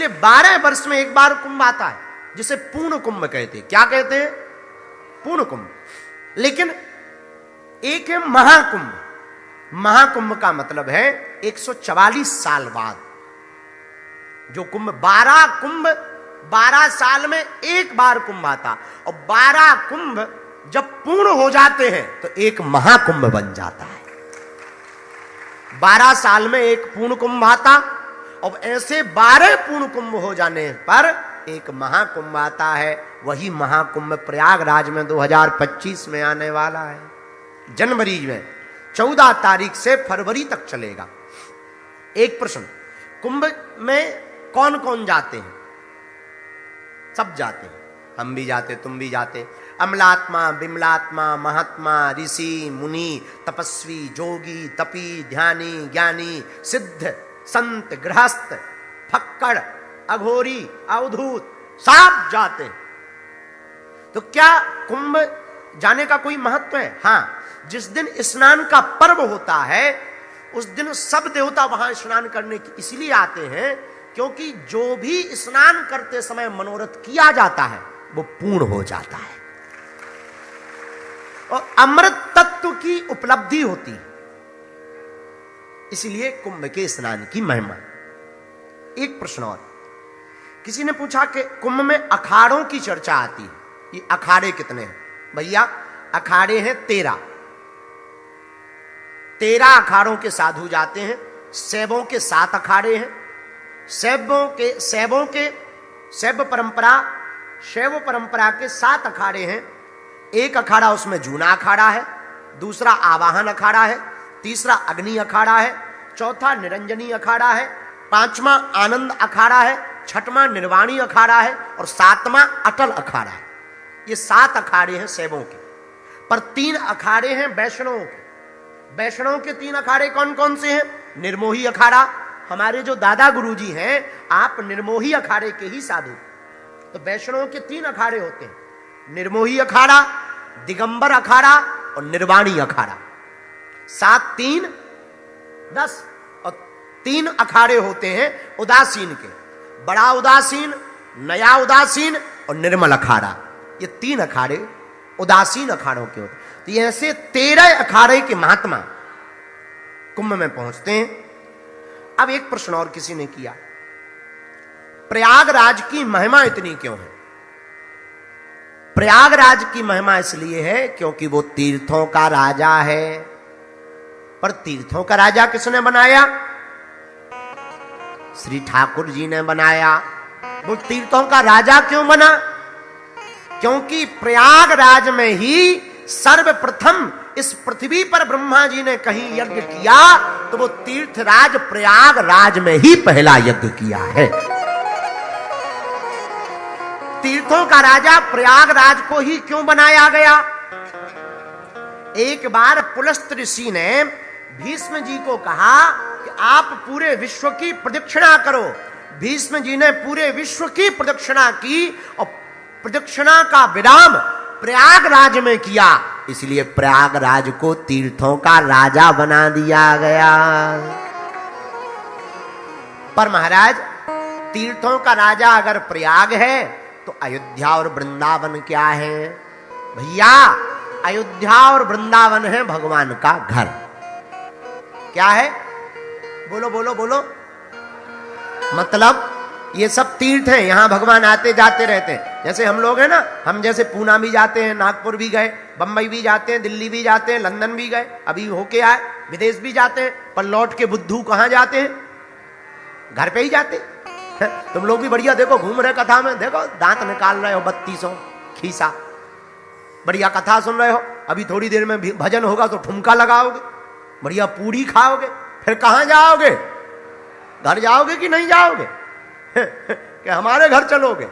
इसलिए 12 वर्ष में एक बार कुंभ आता है, जिसे पूर्ण कुंभ कहते हैं। क्या कहते हैं? पूर्ण कुंभ। लेकिन एक है महाकुंभ। महाकुंभ का मतलब है 144 साल बाद जो कुंभ, 12 कुंभ 12 साल में एक बार कुंभ आता, और 12 कुंभ जब पूर्ण हो जाते हैं तो एक महाकुंभ बन जाता है। 12 साल में एक पूर्ण कुंभ आता, और ऐसे 12 पूर्ण कुंभ हो जाने पर एक महाकुंभ आता है। वही महाकुंभ प्रयागराज में 2025 में आने वाला है। जनवरी में 14 तारीख से फरवरी तक चलेगा। एक प्रश्न, कुंभ में कौन कौन जाते हैं? सब जाते हैं, हम भी जाते, तुम भी जाते। अमलात्मा, बिमलात्मा, महात्मा, ऋषि, मुनि, तपस्वी, जोगी, तपी, ध्यानी, ज्ञानी, सिद्ध, संत, गृहस्थ, फक्कड़, अघोरी, अवधूत, सब जाते हैं। तो क्या कुंभ जाने का कोई महत्व है? हां, जिस दिन स्नान का पर्व होता है उस दिन सब देवता वहां स्नान करने की इसलिए आते हैं क्योंकि जो भी स्नान करते समय मनोरथ किया जाता है वो पूर्ण हो जाता है और अमृत तत्व की उपलब्धि होती है। इसलिए कुंभ के स्नान की महिमा। एक प्रश्न और, किसी ने पूछा कि कुंभ में अखाड़ों की चर्चा आती है, ये अखाड़े कितने हैं? भैया अखाड़े हैं 13। 13 अखाड़ों के साधु जाते हैं। शैवों के 7 अखाड़े हैं। शैव परंपरा के 7 अखाड़े हैं। एक अखाड़ा उसमें जूना अखाड़ा है, दूसरा आवाहन अखाड़ा है, तीसरा अग्नि अखाड़ा है, चौथा निरंजनी अखाड़ा है, 5वां आनंद अखाड़ा है, 6वां निर्वाणी अखाड़ा है और 7वां अटल अखाड़ा है। ये 7 अखाड़े हैं शैवों के, पर 3 अखाड़े हैं वैष्णवों के। वैष्णव के 3 अखाड़े कौन कौन से हैं? निर्मोही अखाड़ा, हमारे जो दादा गुरुजी हैं आप निर्मोही अखाड़े के ही साधु। तो वैष्णव के 3 अखाड़े होते हैं, निर्मोही अखाड़ा, दिगंबर अखाड़ा और निर्वाणी अखाड़ा। 7 3 10 और 3 अखाड़े होते हैं उदासीन के, बड़ा उदासीन, नया उदासीन और निर्मल अखाड़ा। ये 3 अखाड़े उदासीन अखाड़ों के होते हैं। तो ऐसे 13 अखाड़े के महात्मा कुंभ में पहुंचते हैं। अब एक प्रश्न और किसी ने किया, प्रयागराज की महिमा इतनी क्यों है? प्रयागराज की महिमा इसलिए है क्योंकि वो तीर्थों का राजा है। पर तीर्थों का राजा किसने बनाया? श्री ठाकुर जी ने बनाया। वो तीर्थों का राजा क्यों बना? क्योंकि प्रयागराज में ही सर्वप्रथम इस पृथ्वी पर ब्रह्मा जी ने कहीं यज्ञ किया तो वो तीर्थराज प्रयागराज में ही पहला यज्ञ किया है। तीर्थों का राजा प्रयागराज को ही क्यों बनाया गया? एक बार पुलस्त ऋषि ने भीष्म जी को कहा कि आप पूरे विश्व की प्रदक्षिणा करो। भीष्म जी ने पूरे विश्व की प्रदक्षिणा की और प्रदक्षिणा का विराम प्रयागराज में किया, इसलिए प्रयागराज को तीर्थों का राजा बना दिया गया। पर महाराज, तीर्थों का राजा अगर प्रयाग है तो अयोध्या और वृंदावन क्या है? भैया अयोध्या और वृंदावन है भगवान का घर। क्या है? बोलो बोलो बोलो। मतलब ये सब तीर्थ हैं, यहां भगवान आते जाते रहते हैं। जैसे हम लोग हैं ना, हम जैसे पूना भी जाते हैं, नागपुर भी गए, बंबई भी जाते हैं, दिल्ली भी जाते हैं, लंदन भी गए, अभी होके आए, विदेश भी जाते हैं, पर लौट के बुद्धू कहां जाते हैं? घर पे ही जाते हैं। तुम लोग भी बढ़िया देखो, घूम रहे कथा में, देखो दांत निकाल रहे हो 3200 खीसा, बढ़िया कथा सुन रहे हो। अभी थोड़ी देर में भजन होगा तो ठुमका लगाओगे, बढ़िया पूरी खाओगे, फिर कहां जाओगे? घर जाओगे कि नहीं जाओगे? कि हमारे घर चलोगे?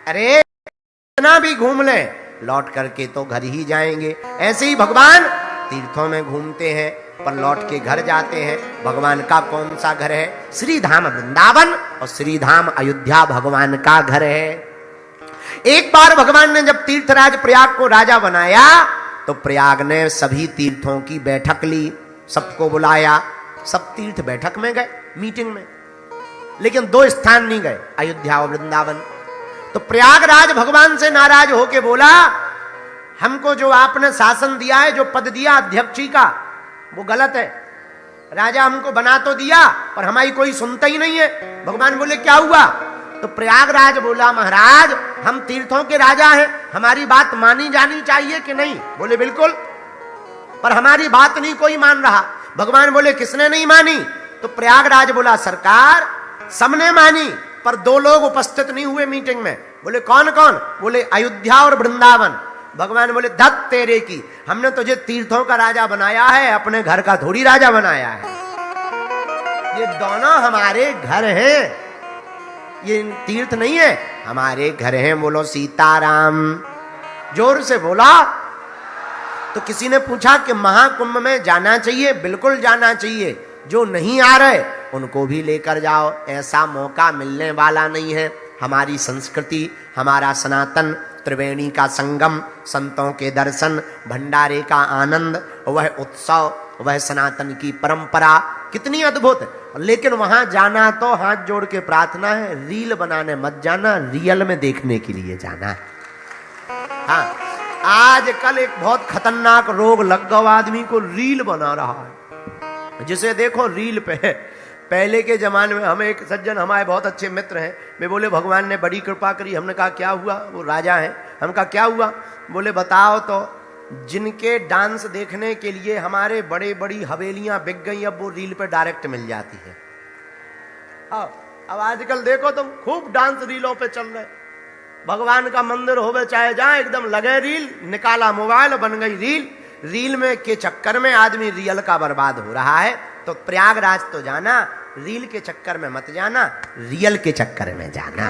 अरे इतना भी घूम ले, लौट करके तो घर ही जाएंगे। ऐसे ही भगवान तीर्थों में घूमते हैं पर लौट के घर जाते हैं। भगवान का कौन सा घर है? श्री धाम वृंदावन और श्री धाम अयोध्या भगवान का घर है। एक बार भगवान ने जब तीर्थराज प्रयाग को राजा बनाया तो प्रयाग ने सभी तीर्थों की बैठक ली, सबको बुलाया, सब तीर्थ बैठक में गए, मीटिंग में। लेकिन 2 स्थान नहीं गए, अयोध्या और वृंदावन। तो प्रयागराज भगवान से नाराज होके बोला, हमको जो आपने शासन दिया है, जो पद दिया अध्यक्षी का, वो गलत है। राजा हमको बना तो दिया पर हमारी कोई सुनता ही नहीं है। भगवान बोले क्या हुआ? तो प्रयागराज बोला, महाराज हम तीर्थों के राजा हैं, हमारी बात मानी जानी चाहिए कि नहीं? बोले बिल्कुल, पर हमारी बात नहीं कोई मान रहा। भगवान बोले किसने नहीं मानी? तो प्रयागराज बोला, सरकार सबने मानी पर 2 लोग उपस्थित नहीं हुए मीटिंग में। बोले कौन कौन? बोले अयोध्या और वृंदावन। भगवान बोले धत तेरे की, हमने तुझे तीर्थों का राजा बनाया है, अपने घर का थोड़ी राजा बनाया है। ये दोनों हमारे घर हैं, ये तीर्थ नहीं है, हमारे घर हैं। बोलो सीताराम, जोर से बोला। तो किसी ने पूछा कि महाकुंभ में जाना चाहिए? बिल्कुल जाना चाहिए। जो नहीं आ रहे उनको भी लेकर जाओ, ऐसा मौका मिलने वाला नहीं है। हमारी संस्कृति, हमारा सनातन, त्रिवेणी का संगम, संतों के दर्शन, भंडारे का आनंद, वह उत्सव, वह सनातन की परंपरा कितनी अद्भुत है। लेकिन वहां जाना तो हाथ जोड़ के प्रार्थना है, रील बनाने मत जाना, रियल में देखने के लिए जाना है। हाँ, आजकल एक बहुत खतरनाक रोग लग गया आदमी को, रील बना रहा है, जिसे देखो रील पे है। पहले के जमाने में हमें एक सज्जन, हमारे बहुत अच्छे मित्र हैं, वे बोले भगवान ने बड़ी कृपा करी। हमने कहा क्या हुआ? वो राजा हैं। हम कहा क्या हुआ? बोले बताओ तो, जिनके डांस देखने के लिए हमारे बड़े बड़ी हवेलियां बिक गई, अब वो रील पे डायरेक्ट मिल जाती है। अब आजकल देखो तुम, खूब डांस रीलों पे चल रहे। भगवान का मंदिर होवे चाहे जहां, एकदम लगे रील, निकाला मोबाइल, बन गई रील। रील में के चक्कर में आदमी रियल का बर्बाद हो रहा है। तो प्रयागराज तो जाना, रील के चक्कर में मत जाना, रियल के चक्कर में जाना।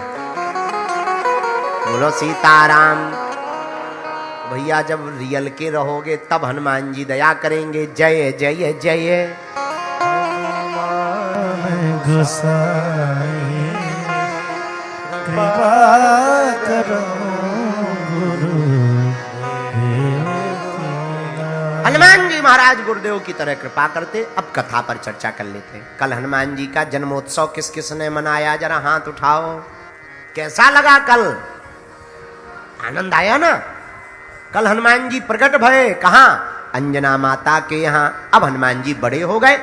बोलो सीताराम। भैया जब रियल के रहोगे तब हनुमान जी दया करेंगे। जय जय जय गोसाई कृपा करो गुरु। हनुमान जी महाराज गुरुदेव की तरह कृपा करते। अब कथा पर चर्चा कर लेते हैं। कल हनुमान जी का जन्मोत्सव किस किस ने मनाया? जरा हाथ उठाओ। कैसा लगा कल? आनंद आया ना? कल हनुमान जी प्रकट भये कहां? अंजना माता के यहां। अब हनुमान जी बड़े हो गए।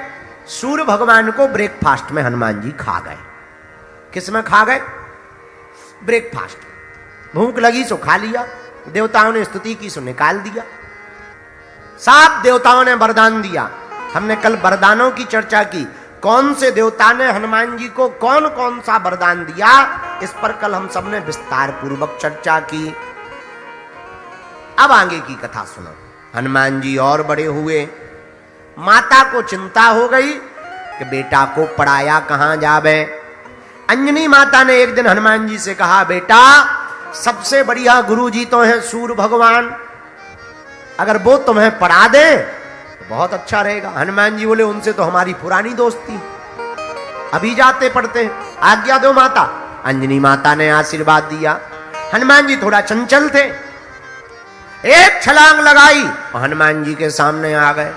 सूर्य भगवान को ब्रेकफास्ट में हनुमान जी खा गए। किस में खा गए? ब्रेकफास्ट। भूख लगी सो खा लिया, देवताओं ने स्तुति की सो निकाल दिया। सात देवताओं ने वरदान दिया। हमने कल वरदानों की चर्चा की, कौन से देवता ने हनुमान जी को कौन कौन सा वरदान दिया, इस पर कल हम सबने विस्तार पूर्वक चर्चा की। अब आगे की कथा सुनो। हनुमान जी और बड़े हुए। माता को चिंता हो गई कि बेटा को पढ़ाया कहां जावे। अंजनी माता ने एक दिन हनुमान जी से कहा, बेटा सबसे बढ़िया गुरु जी तो हैं सूर्य भगवान, अगर वो तुम्हें पढ़ा दे तो बहुत अच्छा रहेगा। हनुमान जी बोले, उनसे तो हमारी पुरानी दोस्ती, अभी जाते पढ़ते, आज्ञा दो माता। अंजनी माता ने आशीर्वाद दिया। हनुमान जी थोड़ा चंचल थे, एक छलांग लगाई और हनुमान जी के सामने आ गए।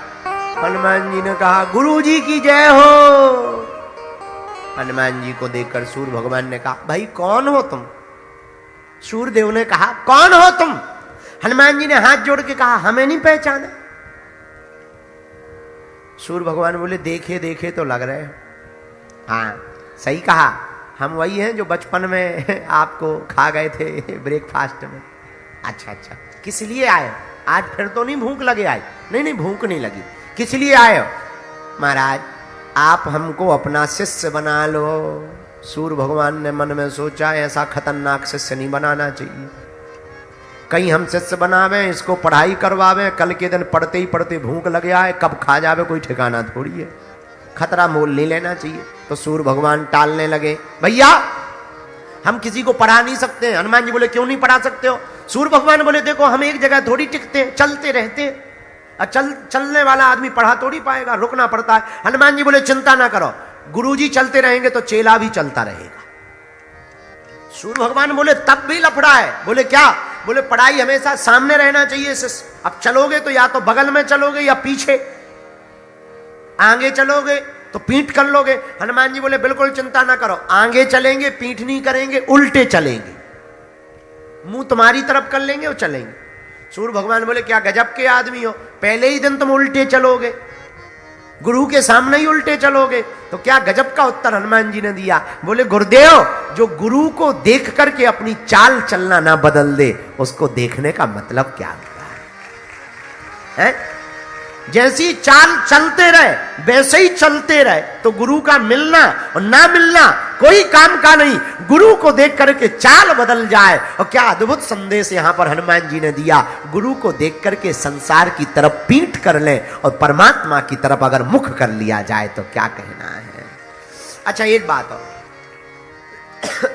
हनुमान जी ने कहा, गुरु जी की जय हो। हनुमान जी को देखकर सूर्य भगवान ने कहा, भाई कौन हो तुम? सूर्यदेव ने कहा, कौन हो तुम? हनुमान जी ने हाथ जोड़ के कहा, हमें नहीं पहचाना। सूर्य भगवान बोले, देखे देखे तो लग रहे हो। हाँ सही कहा, हम वही हैं जो बचपन में आपको खा गए थे ब्रेकफास्ट में। अच्छा अच्छा, किस लिए आए? आज फिर तो नहीं भूख लगे आए? नहीं नहीं, भूख नहीं लगी। किस लिए आए हो? महाराज आप हमको अपना शिष्य बना लो। सूर्य भगवान ने मन में सोचा, ऐसा खतरनाक शिष्य नहीं बनाना चाहिए। कहीं हम शिष्य बनावे, इसको पढ़ाई करवावे, कल के दिन पढ़ते ही पढ़ते भूख लगे आए, कब खा जावे कोई ठिकाना थोड़ी है। खतरा मोल नहीं लेना चाहिए। तो सूर्य भगवान टालने लगे, भैया हम किसी को पढ़ा नहीं सकते। हनुमान जी बोले, क्यों नहीं पढ़ा सकते हो? सूर्य भगवान बोले, देखो हम एक जगह थोड़ी टिकते, चलते रहते। चलने वाला आदमी पढ़ा थोड़ी पाएगा, रुकना पड़ता है। हनुमान जी बोले, चिंता ना करो, गुरुजी चलते रहेंगे तो चेला भी चलता रहेगा। सूर्य भगवान बोले, तब भी लफड़ा है। बोले क्या? बोले पढ़ाई हमेशा सामने रहना चाहिए। अब चलोगे तो या तो बगल में चलोगे या पीछे, आगे चलोगे तो पीठ कर लोगे। हनुमान जी बोले बिल्कुल चिंता ना करो, आगे चलेंगे, पीठ नहीं करेंगे, उल्टे चलेंगे, मुंह तुम्हारी तरफ कर लेंगे और चलेंगे। सूर्य भगवान बोले क्या गजब के आदमी हो, पहले ही दिन तुम उल्टे चलोगे, गुरु के सामने ही उल्टे चलोगे। तो क्या गजब का उत्तर हनुमान जी ने दिया। बोले गुरुदेव, जो गुरु को देख करके अपनी चाल चलना ना बदल दे, उसको देखने का मतलब क्या होता है? जैसी चाल चलते रहे वैसे ही चलते रहे, तो गुरु का मिलना और ना मिलना कोई काम का नहीं। गुरु को देख करके चाल बदल जाए। और क्या अद्भुत संदेश यहां पर हनुमान जी ने दिया। गुरु को देख करके संसार की तरफ पीठ कर ले और परमात्मा की तरफ अगर मुख कर लिया जाए तो क्या कहना है। अच्छा एक बात और,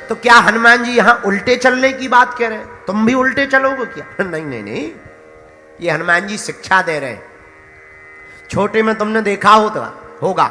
तो क्या हनुमान जी यहां उल्टे चलने की बात कह रहे हैं? तुम भी उल्टे चलोगे क्या? नहीं नहीं नहीं, ये हनुमान जी शिक्षा दे रहे हैं। छोटे में तुमने देखा होगा,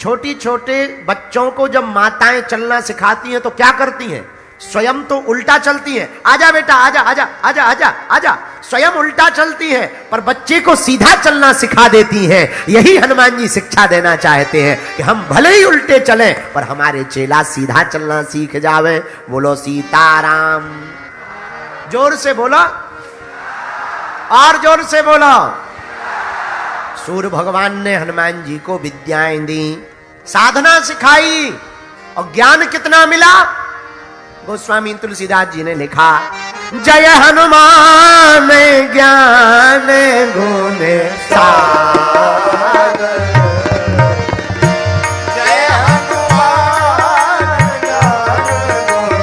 छोटी छोटे बच्चों को जब माताएं चलना सिखाती हैं तो क्या करती हैं? स्वयं तो उल्टा चलती हैं। आजा बेटा, आजा आजा आजा आजा आजा, स्वयं उल्टा चलती हैं, पर बच्चे को सीधा चलना सिखा देती हैं। यही हनुमान जी शिक्षा देना चाहते हैं कि हम भले ही उल्टे चलें पर हमारे चेला सीधा चलना सीख जावे। बोलो सीताराम। जोर से बोलो, और जोर से बोलो। सूर्य भगवान ने हनुमान जी को विद्याएं दी, साधना सिखाई, और ज्ञान कितना मिला? गोस्वामी तुलसीदास जी ने लिखा, जय हनुमान ज्ञान गुण सागर, जय हनुमान ज्ञान गुण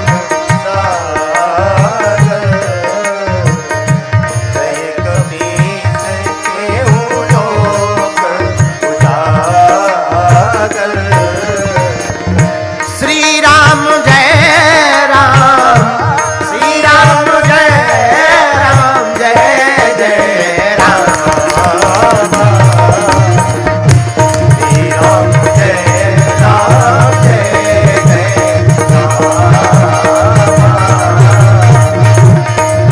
सागर, जय कपीस केहू लोक उजागर, श्री राम जय राम, श्री राम जय राम, जय जय राम, श्री राम जय राम, जय जय राम,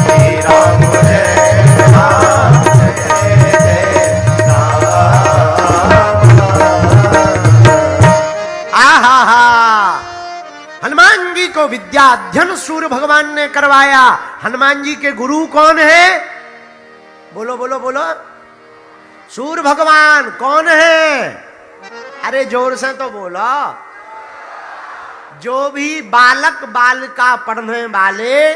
श्री राम जय राम, जय जय राम। आहा, हनुमान जी को विद्या अध्ययन सूर्य भगवान ने करवाया। हनुमान जी के गुरु कौन है? बोलो बोलो बोलो। सूर्य भगवान कौन है? अरे जोर से तो बोलो। जो भी बालक बालिका पढ़ने वाले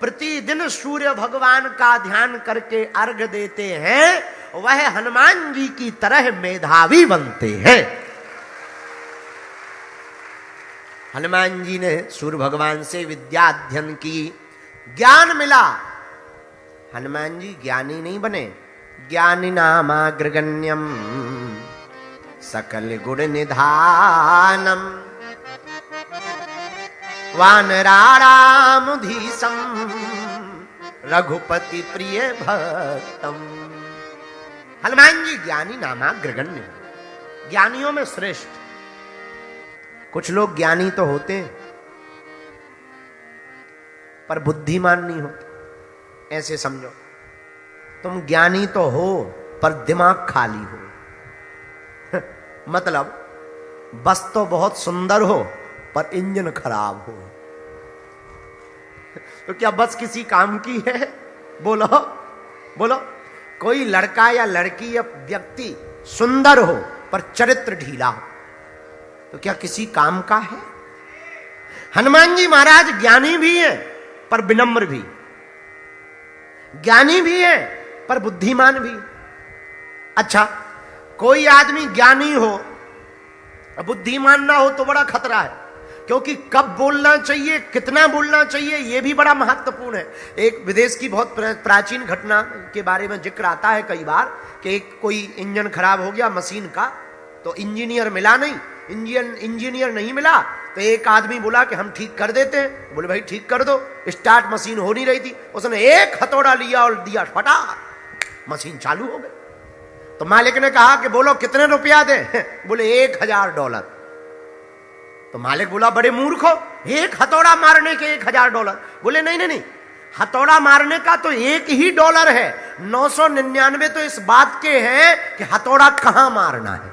प्रतिदिन सूर्य भगवान का ध्यान करके अर्घ देते हैं, वह हनुमान जी की तरह मेधावी बनते हैं। हनुमान जी ने सूर्य भगवान से विद्या अध्ययन की, ज्ञान मिला। हनुमान जी ज्ञानी नहीं बने, ज्ञानी नामाग्रगण्यम सकल गुण निधानम वानरारामुधीसम रघुपति प्रिय भक्तम। हनुमान जी ज्ञानी नामाग्रगण्य, ज्ञानियों में श्रेष्ठ। कुछ लोग ज्ञानी तो होते हैं पर बुद्धिमान नहीं होते। ऐसे समझो, तुम ज्ञानी तो हो पर दिमाग खाली हो। मतलब बस तो बहुत सुंदर हो पर इंजन खराब हो। तो क्या बस किसी काम की है? बोलो बोलो। कोई लड़का या लड़की या व्यक्ति सुंदर हो पर चरित्र ढीला हो तो क्या किसी काम का है? हनुमान जी महाराज ज्ञानी भी हैं पर विनम्र भी, ज्ञानी भी है पर बुद्धिमान भी। अच्छा, कोई आदमी ज्ञानी हो बुद्धिमान ना हो तो बड़ा खतरा है, क्योंकि कब बोलना चाहिए, कितना बोलना चाहिए, यह भी बड़ा महत्वपूर्ण है। एक विदेश की बहुत प्राचीन घटना के बारे में जिक्र आता है कई बार कि एक कोई इंजन खराब हो गया मशीन का, तो इंजीनियर मिला नहीं, इंजीनियर नहीं मिला, तो एक आदमी बोला कि हम ठीक कर देते हैं। बोले भाई ठीक कर दो। स्टार्ट मशीन हो नहीं रही थी, उसने एक हथौड़ा लिया और दिया, फटा, मशीन चालू हो गई। तो मालिक ने कहा कि बोलो कितने रुपया दे? बोले $1000। तो मालिक बोला बड़े मूर्ख हो, एक हथौड़ा मारने के $1000। बोले नहीं नहीं नहीं, हथौड़ा मारने का तो एक ही $1 है, 999 तो इस बात के हैं कि हथौड़ा कहां मारना है।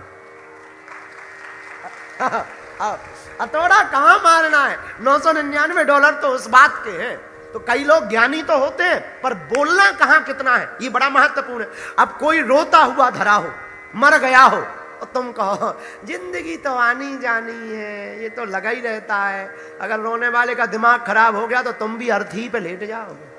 हथौड़ा कहां मारना है? $999 तो उस बात के हैं। तो कई लोग ज्ञानी तो होते हैं, पर बोलना कहां कितना है, ये बड़ा महत्वपूर्ण है। अब कोई रोता हुआ धरा हो, मर गया हो, और तुम कहो जिंदगी तो आनी जानी है, ये तो लगा ही रहता है, अगर रोने वाले का दिमाग खराब हो गया तो तुम भी अर्थी पे लेट जाओगे।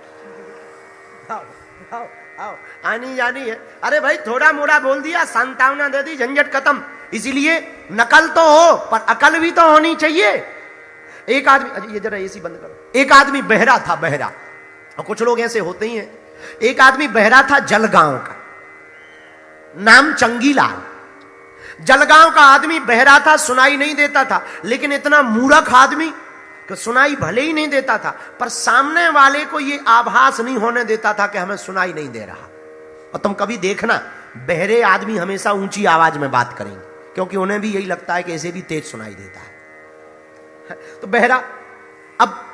आओ, आओ, आओ, आनी जानी है। अरे भाई थोड़ा मोड़ा बोल दिया, सांत्वना दे दी, झंझट खत्म। इसीलिए नकल तो हो, पर अकल भी तो होनी चाहिए। एक आदमी, ये जरा एसी बंद करो, एक आदमी बहरा था, बहरा, और कुछ लोग ऐसे होते ही हैं। एक आदमी बहरा था, जलगांव का, नाम चंगीलाल। जलगांव का आदमी बहरा था, सुनाई नहीं देता था, लेकिन इतना मूर्ख आदमी कि सुनाई भले ही नहीं देता था, पर सामने वाले को यह आभास नहीं होने देता था कि हमें सुनाई नहीं दे रहा। और तुम कभी देखना, बहरे आदमी हमेशा ऊंची आवाज में बात करेंगे, क्योंकि उन्हें भी यही लगता है कि इसे भी तेज सुनाई देता है। तो बहरा, अब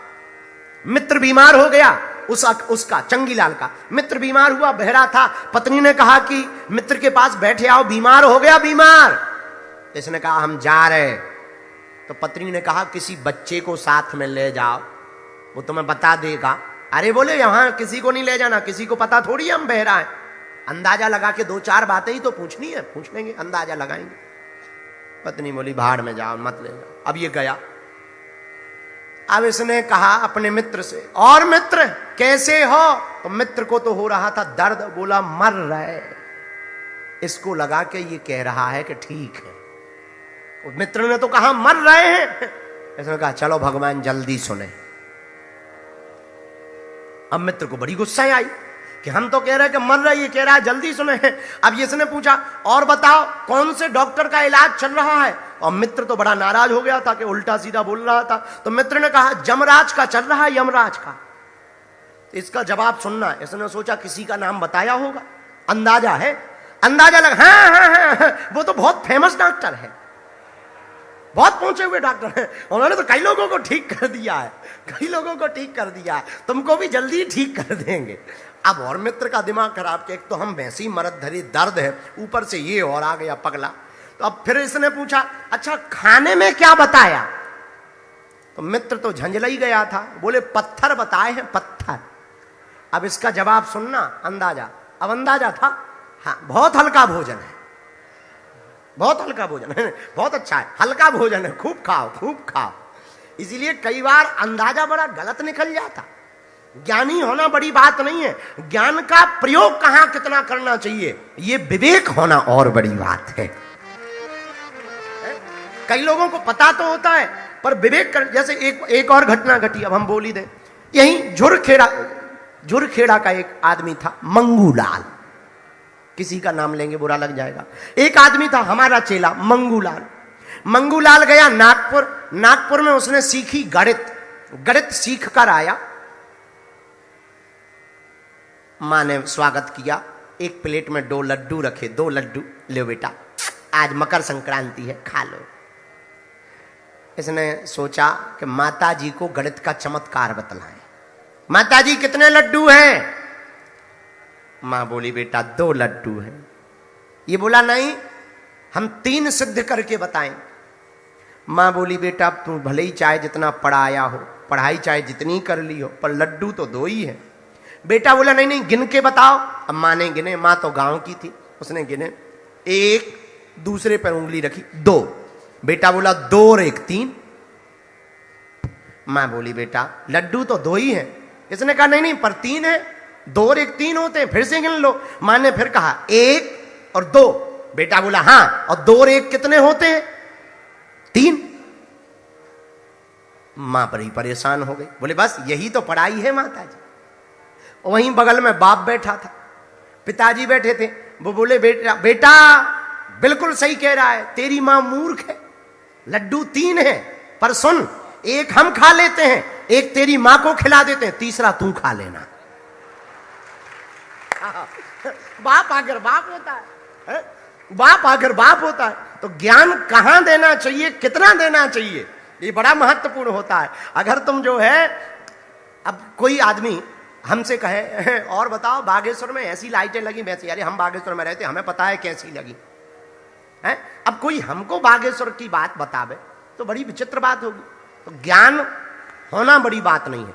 मित्र बीमार हो गया, उसका चंगीलाल का मित्र बीमार हुआ, बहरा था। पत्नी ने कहा कि मित्र के पास बैठे आओ, बीमार हो गया बीमार। इसने कहा हम जा रहे। तो पत्नी ने कहा किसी बच्चे को साथ में ले जाओ, वो तुम्हें बता देगा। अरे बोले यहां किसी को नहीं ले जाना, किसी को पता थोड़ी हम बहरा है, अंदाजा लगा के 2-4 बातें ही तो पूछनी है, पूछ लेंगे, अंदाजा लगाएंगे। पत्नी बोली भाड़ में जाओ, मत ले जाओ। अब ये गया। अब इसने कहा अपने मित्र से, और मित्र कैसे हो? तो मित्र को तो हो रहा था दर्द, बोला मर रहे। इसको लगा कि ये कह रहा है कि ठीक है। मित्र ने तो कहा मर रहे हैं। इसने कहा चलो भगवान जल्दी सुने। अब मित्र को बड़ी गुस्सा आई कि हम तो कह रहे हैं कि मर रही है, कह रहा है जल्दी सुने। अब इसने पूछा और बताओ कौन से डॉक्टर का इलाज चल रहा है? और मित्र तो बड़ा नाराज हो गया था कि उल्टा सीधा बोल रहा था। तो मित्र ने कहा जमराज का चल रहा है, यमराज का। इसका जवाब सुनना। इसने सोचा किसी का नाम बताया होगा, अंदाजा है, अंदाजा लगा, हाँ, वो तो बहुत फेमस डॉक्टर है, बहुत पहुंचे हुए डॉक्टर हैं, उन्होंने तो कई लोगों को ठीक कर दिया है, कई लोगों को ठीक कर दिया है, तुमको भी जल्दी ठीक कर देंगे। अब और मित्र का दिमाग खराब कि एक तो हम वैसी मरद धरी दर्द है, ऊपर से ये और आ गया पगला। तो अब फिर इसने पूछा अच्छा खाने में क्या बताया? तो मित्र तो झंझला ही गया था, बोले पत्थर बताए हैं, पत्थर। अब इसका जवाब सुनना, अंदाजा। अब अंदाजा था हाँ बहुत हल्का भोजन है, बहुत हल्का भोजन है, बहुत अच्छा है, हल्का भोजन है, खूब खाओ, खूब खाओ। इसीलिए कई बार अंदाजा बड़ा गलत निकल जाता। ज्ञानी होना बड़ी बात नहीं है, ज्ञान का प्रयोग कहां कितना करना चाहिए, ये विवेक होना और बड़ी बात है। कई लोगों को पता तो होता है, पर विवेक कर। जैसे एक और घटना घटी, अब हम बोल ही दें। यही झुरखेड़ा का एक आदमी था, मंगूलाल। किसी का नाम लेंगे बुरा लग जाएगा। एक आदमी था हमारा चेला मंगूलाल। मंगूलाल गया नागपुर। नागपुर में उसने सीखी गणित सीख कर आया। मां ने स्वागत किया, एक प्लेट में 2 लड्डू रखे, 2 लड्डू ले बेटा, आज मकर संक्रांति है, खा लो। इसने सोचा कि माता जी को गणित का चमत्कार बतलाएं। माता जी कितने लड्डू हैं? मां बोली बेटा 2 लड्डू हैं। ये बोला नहीं, हम 3 सिद्ध करके बताएं। मां बोली बेटा तू भले ही चाहे जितना पढ़ाया हो, पढ़ाई चाहे जितनी कर ली हो, पर लड्डू तो 2 ही है। बेटा बोला नहीं नहीं गिन के बताओ। अब मां ने गिने, मां तो गांव की थी, उसने गिने, 1 दूसरे पर उंगली रखी, 2। बेटा बोला 2 और 1 3। मां बोली बेटा लड्डू तो 2 ही है। इसने कहा नहीं नहीं पर 3 है, 2 और 1 3 होते हैं, फिर से गिन लो। मां ने फिर कहा 1 और 2। बेटा बोला हाँ, और 2 और 1 कितने होते हैं? 3। मां बड़ी परेशान हो गई, बोले बस यही तो पढ़ाई है माता जी। वहीं बगल में बाप बैठा था, पिताजी बैठे थे। वो बोले बेटा बिल्कुल सही कह रहा है, तेरी मां मूर्ख है, लड्डू 3 है, पर सुन, 1 हम खा लेते हैं, 1 तेरी मां को खिला देते हैं, तीसरा तू खा लेना। बाप आकर बाप होता है, बाप आकर बाप होता है। तो ज्ञान कहां देना चाहिए, कितना देना चाहिए, ये बड़ा महत्वपूर्ण होता है। अगर तुम जो है, अब कोई आदमी हमसे कहे और बताओ बागेश्वर में ऐसी लाइटें लगी वैसी, अरे हम बागेश्वर में रहते, हमें पता है कैसी लगी। है। अब कोई हमको बागेश्वर की बात बतावे तो बड़ी विचित्र बात होगी। तो ज्ञान होना बड़ी बात नहीं है,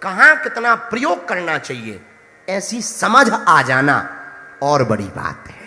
कहां कितना प्रयोग करना चाहिए ऐसी समझ आ जाना और बड़ी बात है।